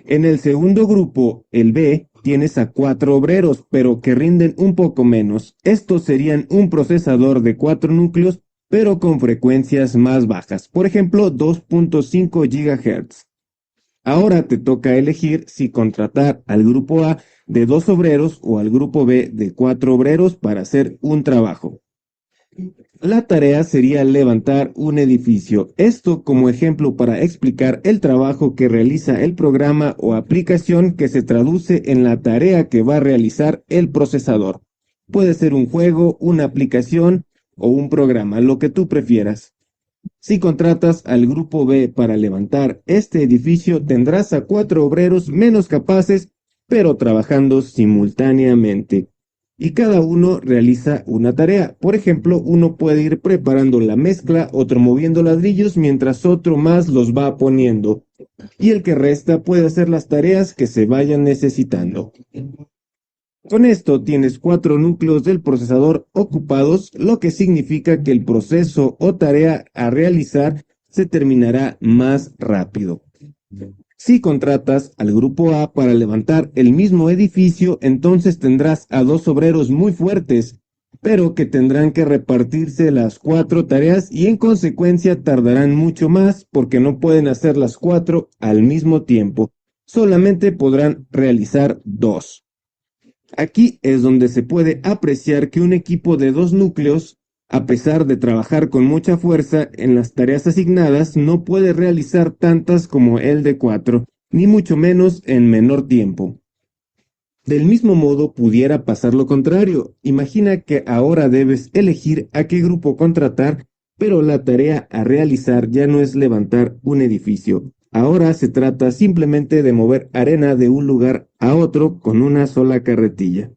En el segundo grupo, el B, tienes a cuatro obreros, pero que rinden un poco menos. Estos serían un procesador de cuatro núcleos, pero con frecuencias más bajas, por ejemplo 2.5 GHz. Ahora te toca elegir si contratar al grupo A de dos obreros o al grupo B de cuatro obreros para hacer un trabajo. La tarea sería levantar un edificio. Esto como ejemplo para explicar el trabajo que realiza el programa o aplicación que se traduce en la tarea que va a realizar el procesador. Puede ser un juego, una aplicación o un programa, lo que tú prefieras. Si contratas al grupo B para levantar este edificio, tendrás a 4 obreros menos capaces, pero trabajando simultáneamente. Y cada uno realiza una tarea. Por ejemplo, uno puede ir preparando la mezcla, otro moviendo ladrillos, mientras otro más los va poniendo. Y el que resta puede hacer las tareas que se vayan necesitando. Con esto tienes 4 núcleos del procesador ocupados, lo que significa que el proceso o tarea a realizar se terminará más rápido. Si contratas al grupo A para levantar el mismo edificio, entonces tendrás a 2 obreros muy fuertes, pero que tendrán que repartirse las 4 tareas y en consecuencia tardarán mucho más porque no pueden hacer las 4 al mismo tiempo. Solamente podrán realizar 2. Aquí es donde se puede apreciar que un equipo de 2 núcleos, a pesar de trabajar con mucha fuerza en las tareas asignadas, no puede realizar tantas como el de 4, ni mucho menos en menor tiempo. Del mismo modo pudiera pasar lo contrario. Imagina que ahora debes elegir a qué grupo contratar, pero la tarea a realizar ya no es levantar un edificio. Ahora se trata simplemente de mover arena de un lugar a otro con una sola carretilla.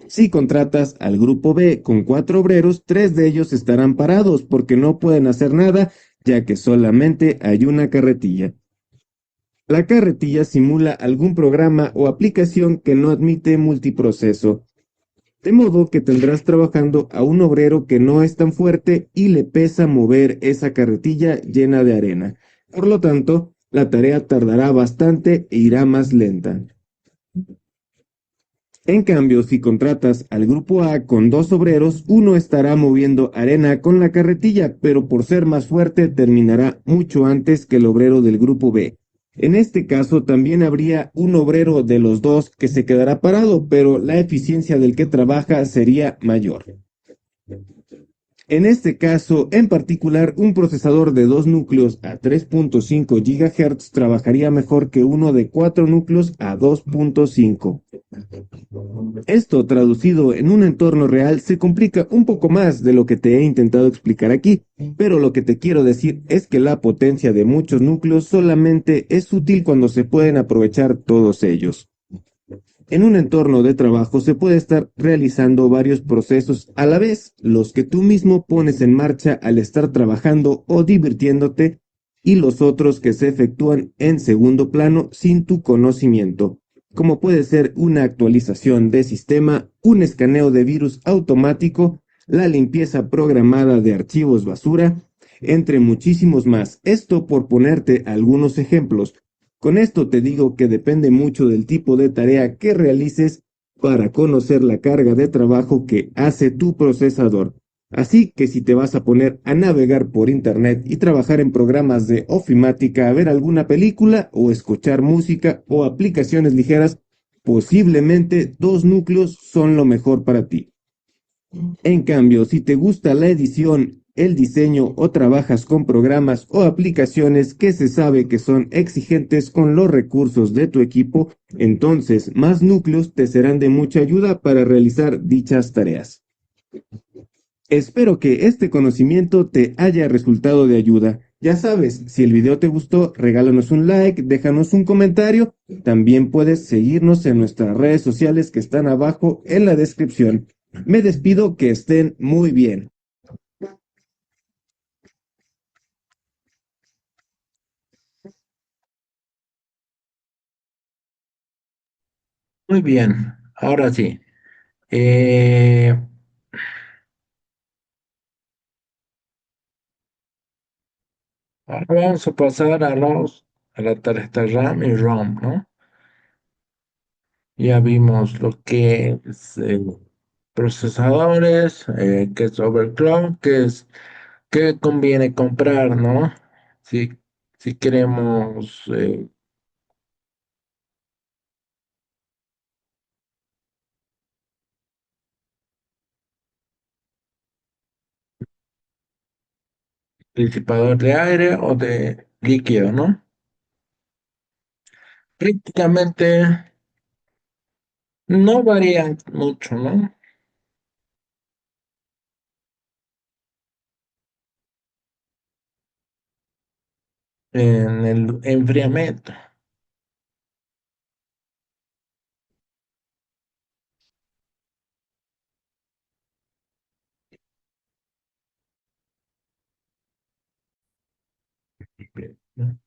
Si contratas al grupo B con 4 obreros, 3 de ellos estarán parados porque no pueden hacer nada, ya que solamente hay una carretilla. La carretilla simula algún programa o aplicación que no admite multiproceso, de modo que tendrás trabajando a un obrero que no es tan fuerte y le pesa mover esa carretilla llena de arena. Por lo tanto, la tarea tardará bastante e irá más lenta. En cambio, si contratas al grupo A con 2 obreros, uno estará moviendo arena con la carretilla, pero por ser más fuerte terminará mucho antes que el obrero del grupo B. En este caso también habría un obrero de los dos que se quedará parado, pero la eficiencia del que trabaja sería mayor. En este caso, en particular, un procesador de 2 núcleos a 3.5 GHz trabajaría mejor que uno de 4 núcleos a 2.5. Esto, traducido en un entorno real, se complica un poco más de lo que te he intentado explicar aquí, pero lo que te quiero decir es que la potencia de muchos núcleos solamente es útil cuando se pueden aprovechar todos ellos. En un entorno de trabajo se puede estar realizando varios procesos a la vez, los que tú mismo pones en marcha al estar trabajando o divirtiéndote, y los otros que se efectúan en segundo plano sin tu conocimiento, como puede ser una actualización de sistema, un escaneo de virus automático, la limpieza programada de archivos basura, entre muchísimos más. Esto por ponerte algunos ejemplos. Con esto te digo que depende mucho del tipo de tarea que realices para conocer la carga de trabajo que hace tu procesador. Así que si te vas a poner a navegar por internet y trabajar en programas de ofimática, a ver alguna película o escuchar música o aplicaciones ligeras, posiblemente 2 núcleos son lo mejor para ti. En cambio, si te gusta la edición, el diseño o trabajas con programas o aplicaciones que se sabe que son exigentes con los recursos de tu equipo, entonces más núcleos te serán de mucha ayuda para realizar dichas tareas. Espero que este conocimiento te haya resultado de ayuda. Ya sabes, si el video te gustó, regálanos un like, déjanos un comentario. También puedes seguirnos en nuestras redes sociales que están abajo en la descripción. Me despido, que estén muy bien. Muy bien, ahora sí. Eh, Ahora vamos a pasar a la tarjeta RAM y ROM, ¿no? Ya vimos lo que es procesadores, qué es overclock, qué conviene comprar, ¿no? Si, si queremos disipador de aire o de líquido, ¿no? Prácticamente no varían mucho, ¿no? en el enfriamiento. ¿No?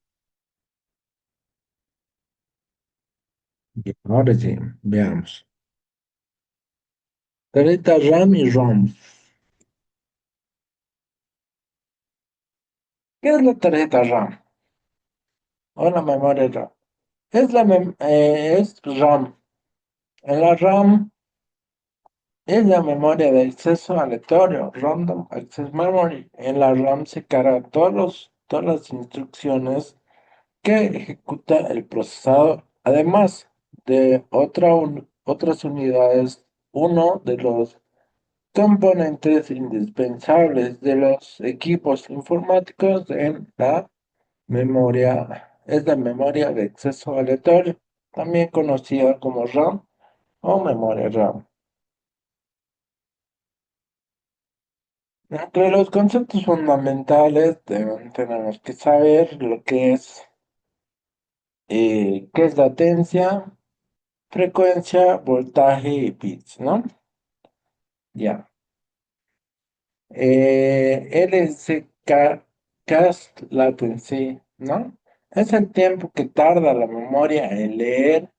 Bien, ahora sí, veamos. Tarjeta RAM y ROM. ¿Qué es la tarjeta RAM? O la memoria RAM. Es RAM. En la RAM es la memoria de acceso aleatorio, Random Access Memory. En la RAM se cargan todas las instrucciones que ejecuta el procesador. Además de otras unidades, uno de los componentes indispensables de los equipos informáticos en la memoria es la memoria de acceso aleatorio, también conocida como RAM o memoria RAM. Entre los conceptos fundamentales tenemos que saber lo que es qué es latencia, frecuencia, voltaje y bits, ¿no? Ya. Cast latency, ¿no? Es el tiempo que tarda la memoria en leer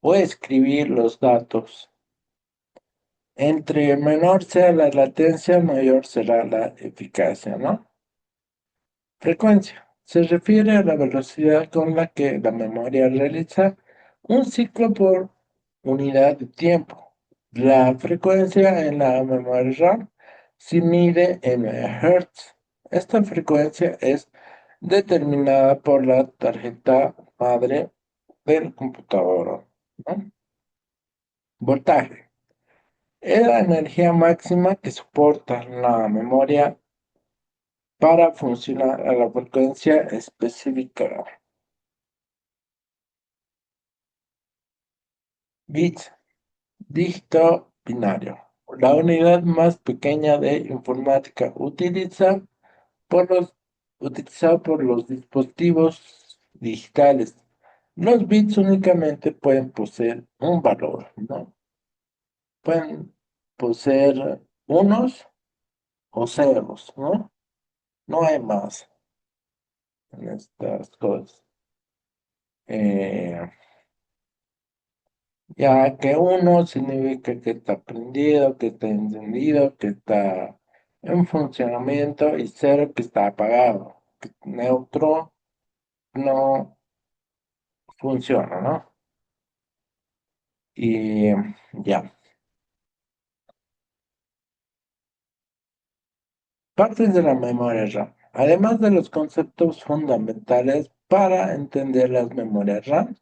o escribir los datos. Entre menor sea la latencia, mayor será la eficacia, ¿no? Frecuencia. Se refiere a la velocidad con la que la memoria realiza un ciclo por unidad de tiempo. La frecuencia en la memoria RAM se mide en megahertz. Esta frecuencia es determinada por la tarjeta madre del computador, ¿no? Voltaje. Es la energía máxima que soporta la memoria para funcionar a la frecuencia específica. Bits, dígito binario. La unidad más pequeña de informática utilizada por los dispositivos digitales. Los bits únicamente pueden poseer un valor, ¿no? Pueden poseer unos o ceros, ¿no? No hay más en estas cosas. Eh, Ya que uno significa que está prendido, que está encendido, que está en funcionamiento y cero que está apagado. Que neutro no funciona, ¿no? Y ya. Partes de la memoria RAM. Además de los conceptos fundamentales para entender las memorias RAM,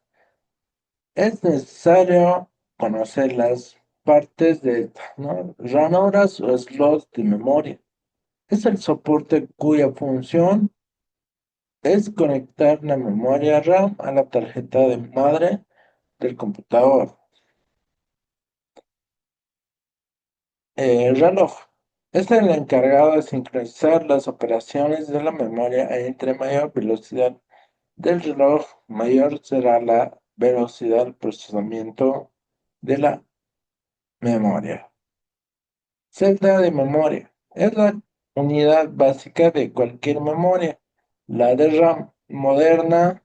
es necesario conocer las partes de, ¿no? ranuras o slots de memoria. Es el soporte cuya función es conectar la memoria RAM a la tarjeta de madre del computador. El reloj es el encargado de sincronizar las operaciones de la memoria entre mayor velocidad del reloj, mayor será la velocidad del procesamiento de la memoria. Celda de memoria es la unidad básica de cualquier memoria. La de RAM moderna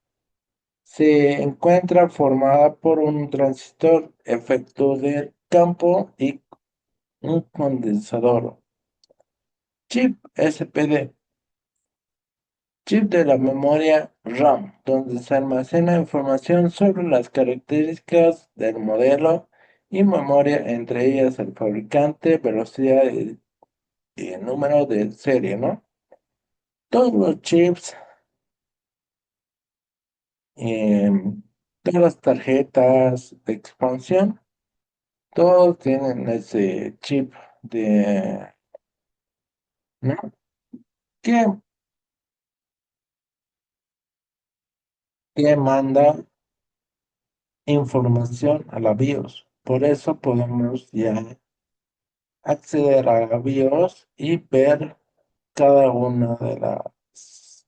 se encuentra formada por un transistor, efecto de campo y un condensador. Chip SPD, chip de la memoria RAM, donde se almacena información sobre las características del modelo y memoria, entre ellas el fabricante, velocidad y el número de serie, ¿no? Todos los chips, em, todas las tarjetas de expansión, todos tienen ese chip de, ¿no? Que, que manda información a la BIOS. Por eso podemos ya acceder a la BIOS y ver cada una de las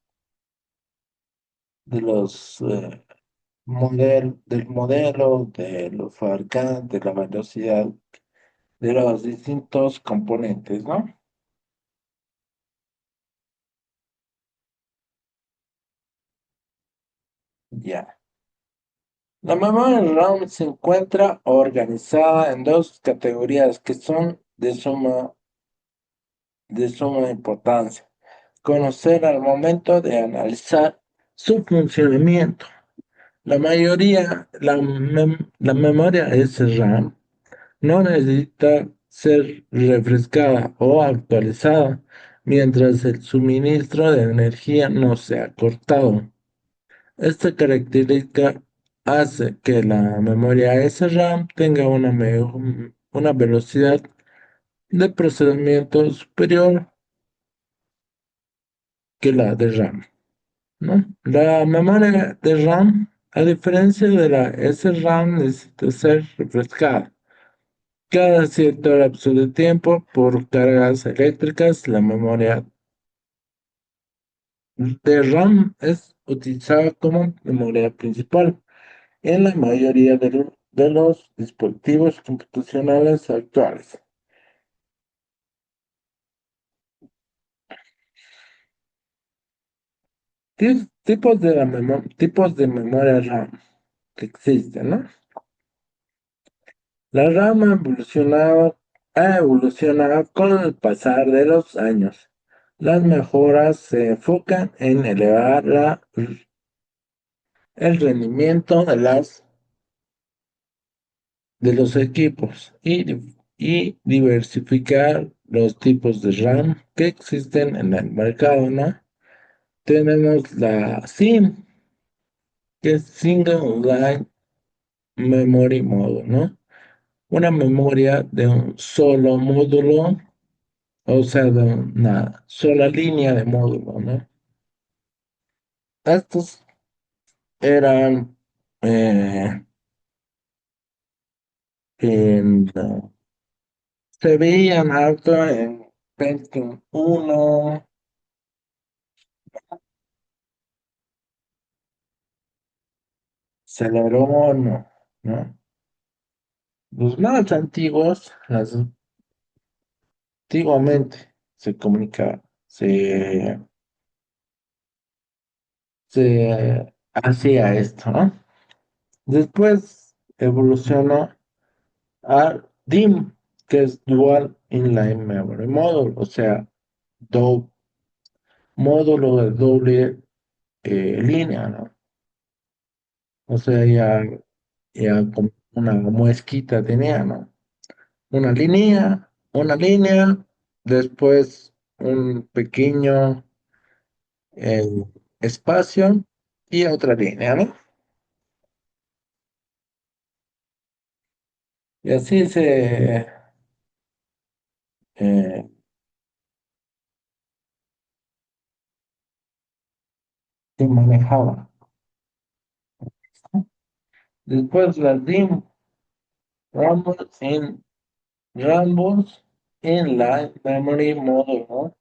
los del modelo, de los fabricantes, de la velocidad de los distintos componentes, ¿no? Ya. La memoria RAM se encuentra organizada en dos categorías que son de suma importancia. Conocer al momento de analizar su funcionamiento. La memoria SRAM no necesita ser refrescada o actualizada mientras el suministro de energía no sea cortado. Esta característica hace que la memoria SRAM tenga una velocidad de procesamiento superior que la de RAM, ¿no? La memoria de RAM, a diferencia de la SRAM, necesita ser refrescada cada cierto lapso de tiempo por cargas eléctricas. La memoria de RAM es utilizada como memoria principal en la mayoría de los dispositivos computacionales actuales. Tipos de memoria RAM que existen, ¿no? La RAM ha evolucionado con el pasar de los años. Las mejoras se enfocan en elevar el rendimiento de los equipos y diversificar los tipos de RAM que existen en el mercado, ¿no? Tenemos la SIM, que es Single Line Memory Module, ¿no? Una memoria de un solo módulo, o sea, de una sola línea de módulo, ¿no? Estos eran eh, se veían harto en Pentium 1, Celeron, ¿no? Los más antiguos, antiguamente se comunicaba, se hacía esto, ¿no? Después evolucionó a DIM, que es Dual Inline Memory Module, o sea, módulo de doble línea, ¿no? O sea, ya como una muesquita tenía, ¿no? Una línea, después un pequeño eh, espacio y otra línea, ¿no? Y así eh, se manejaba. Después las DIM, Rambus Rambus Inline Memory Module, ¿no?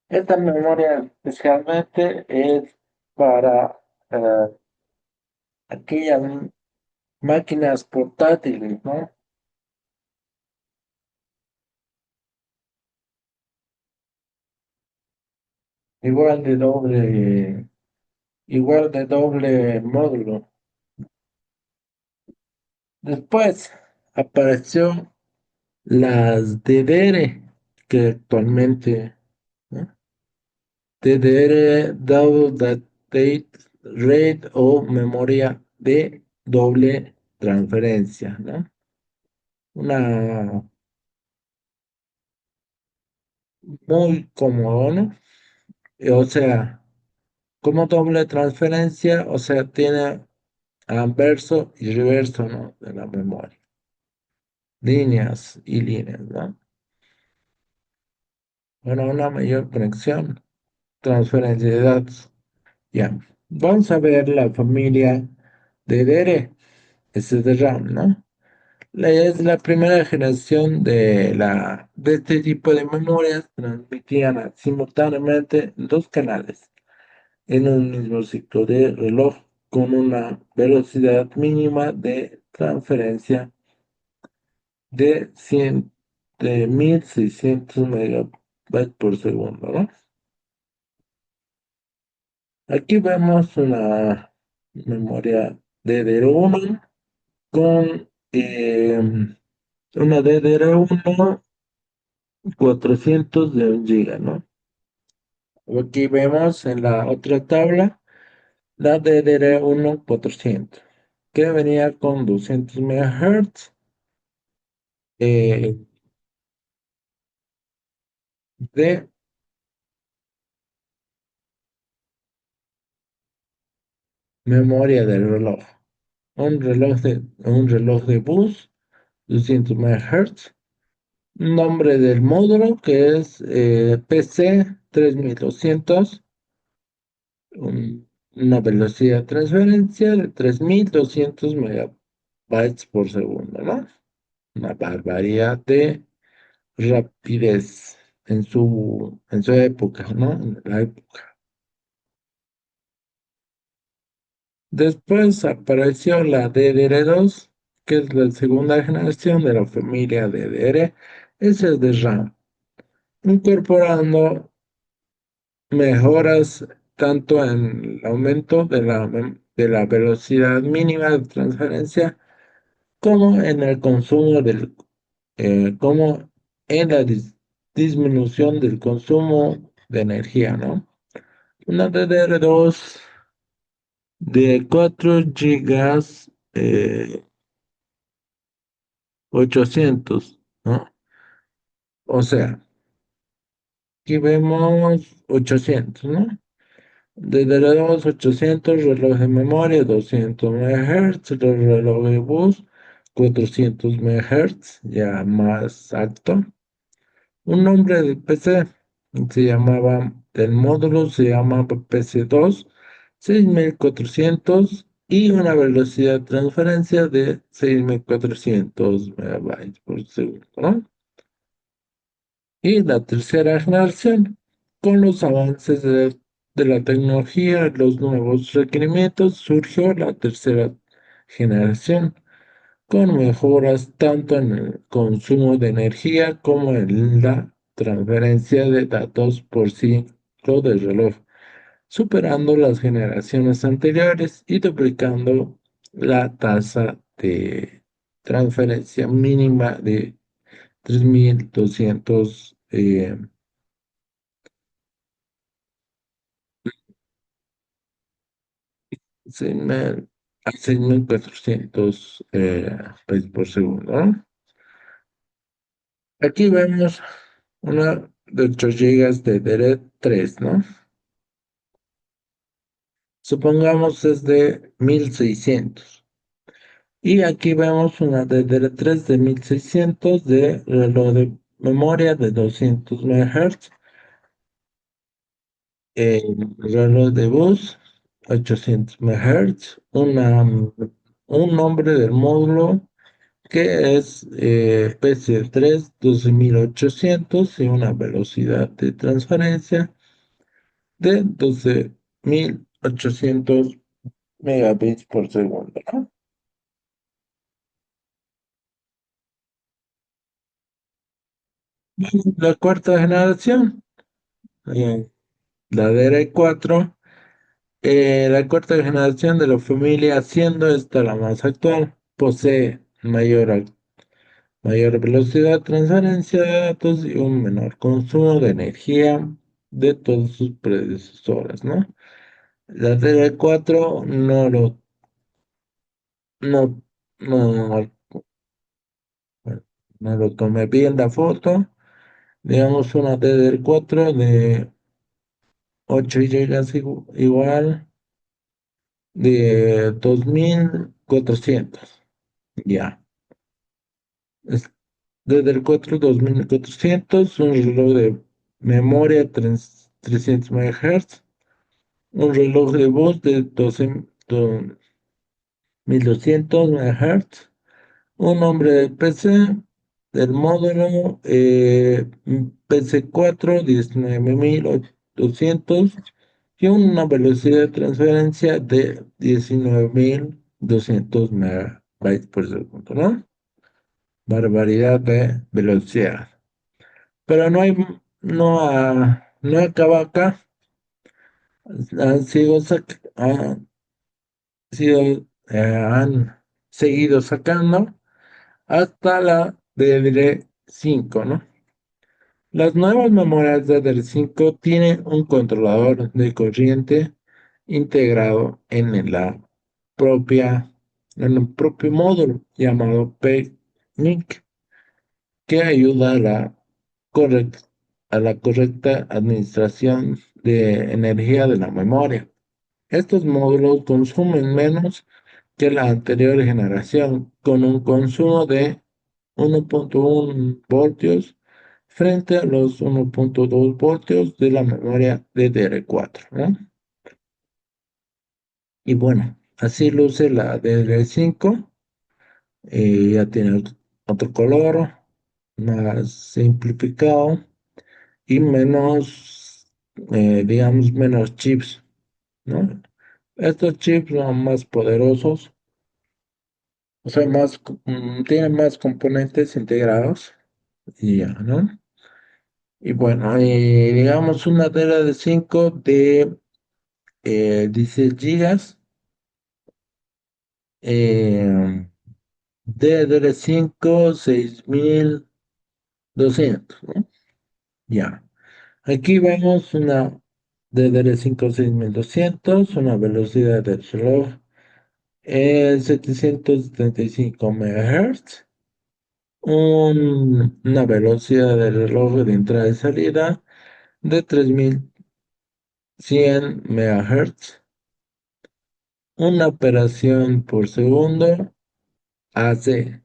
Esta memoria especialmente es para aquellas máquinas portátiles, ¿no? Igual de doble, igual de doble módulo. Después apareció las DDR, que actualmente, ¿no? DDR Double Date Rate o memoria de doble transferencia, ¿no? Una muy cómodo, ¿no? O sea, como doble transferencia, o sea, tiene anverso y reverso, ¿no? De la memoria. Líneas y líneas, ¿no? Bueno, una mayor conexión, transferencia de datos. Ya. Vamos a ver la familia de DDR, ese es de RAM, ¿no? Es la primera generación de este tipo de memorias, transmitían simultáneamente dos canales. en un mismo ciclo de reloj con una velocidad mínima de transferencia de 1600 megabytes por segundo, ¿no? Aquí vemos una memoria DDR1 con una DDR1 400 de 1 GB, ¿no? Aquí vemos en la otra tabla la DDR1 400, que venía con 200 MHz de memoria del reloj. Un reloj de bus, 200 MHz. Nombre del módulo que es PC 3200. Una velocidad de transferencia de 3200 megabytes por segundo, ¿no? Una barbaridad de rapidez en su época, ¿no? En la época. Después apareció la DDR2, que es la segunda generación de la familia DDR, ese es de RAM, incorporando mejoras tanto en el aumento de la velocidad mínima de transferencia como en el consumo como en la disminución del consumo de energía, ¿no? Una DDR2 de 4 gigas 800, ¿no? O sea, aquí vemos 800, ¿no? DDR2 800, reloj de memoria 200 MHz, reloj de bus 400 MHz, ya más alto. Un nombre del PC del módulo se llama PC2 6400 y una velocidad de transferencia de 6400 megabytes por segundo, ¿no? Y la tercera generación, con los avances de la tecnología y los nuevos requerimientos, surgió la tercera generación, con mejoras tanto en el consumo de energía como en la transferencia de datos por ciclo de reloj, superando las generaciones anteriores y duplicando la tasa de transferencia mínima de 3200 a 6400 bytes por segundo, ¿no? Aquí vemos una de 8 gigas de DDR3, ¿no? Supongamos es de 1600. Y aquí vemos una DDR3 de 1600 de reloj de memoria de 200 MHz, reloj de bus 800 MHz, un nombre del módulo que es PC3 12800 y una velocidad de transferencia de 12800 megabits por segundo, ¿no? La cuarta generación, eh, la DR4, la cuarta generación de la familia, siendo esta la más actual, posee mayor velocidad de transferencia de datos y un menor consumo de energía de todas sus predecesoras, ¿no? La DR4 no, no, no lo tomé bien la foto. Digamos una DDR4 de 8 gigas igual de 2400. Ya. Es DDR4 2400, un reloj de memoria 300 MHz, un reloj de voz de 1200 MHz, un nombre de PC del módulo PC4 19200 y una velocidad de transferencia de 19.200 megabytes por segundo, ¿no? Barbaridad de velocidad. Pero no acaba acá. Han sido han seguido sacando hasta la DDR5, ¿no? Las nuevas memorias DDR5 tienen un controlador de corriente integrado en el propio módulo llamado PNIC, que ayuda a la correcta administración de energía de la memoria. Estos módulos consumen menos que la anterior generación, con un consumo de 1.1 voltios frente a los 1.2 voltios de la memoria DDR4, ¿no? Y bueno, así luce la DDR5, ya tiene otro color, más simplificado y menos, digamos, menos chips, ¿no? Estos chips son más poderosos, o sea, tienen más componentes integrados y ya, ¿no? Y bueno, digamos una tela de 5 de 16 gigas, eh, DDR5 6200, ¿no? Ya. Aquí vemos una DDR5 6200, una velocidad del reloj 775 MHz, una velocidad del reloj de entrada y salida de 3100 MHz, una operación por segundo hace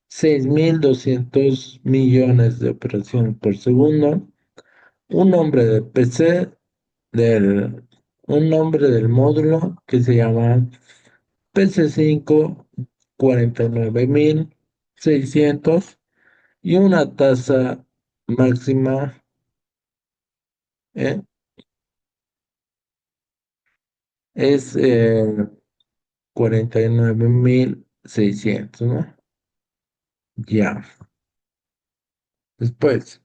6.200 millones de operaciones por segundo, un nombre de PC del, un nombre del módulo que se llama PC5 49600 y una tasa máxima, eh, es 49.600, ¿no? Ya. Después,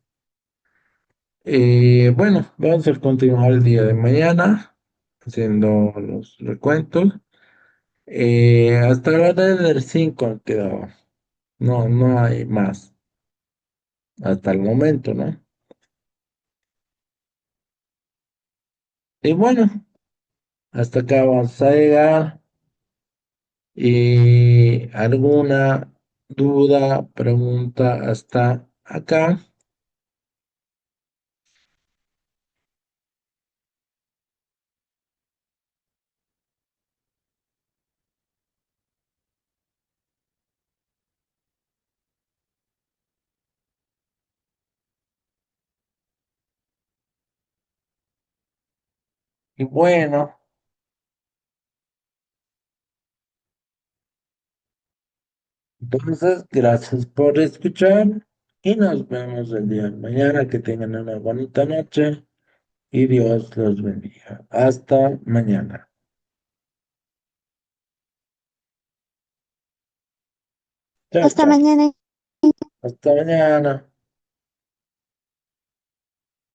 bueno, vamos a continuar el día de mañana haciendo los recuentos. Hasta la del 5 han quedado. No, no hay más hasta el momento, ¿no? Y bueno, hasta acá vamos a llegar. Y alguna duda, pregunta hasta acá. Y bueno, entonces, gracias por escuchar y nos vemos el día de mañana. Que tengan una bonita noche y Dios los bendiga. Hasta mañana. Chao, Hasta chao. mañana. Hasta mañana.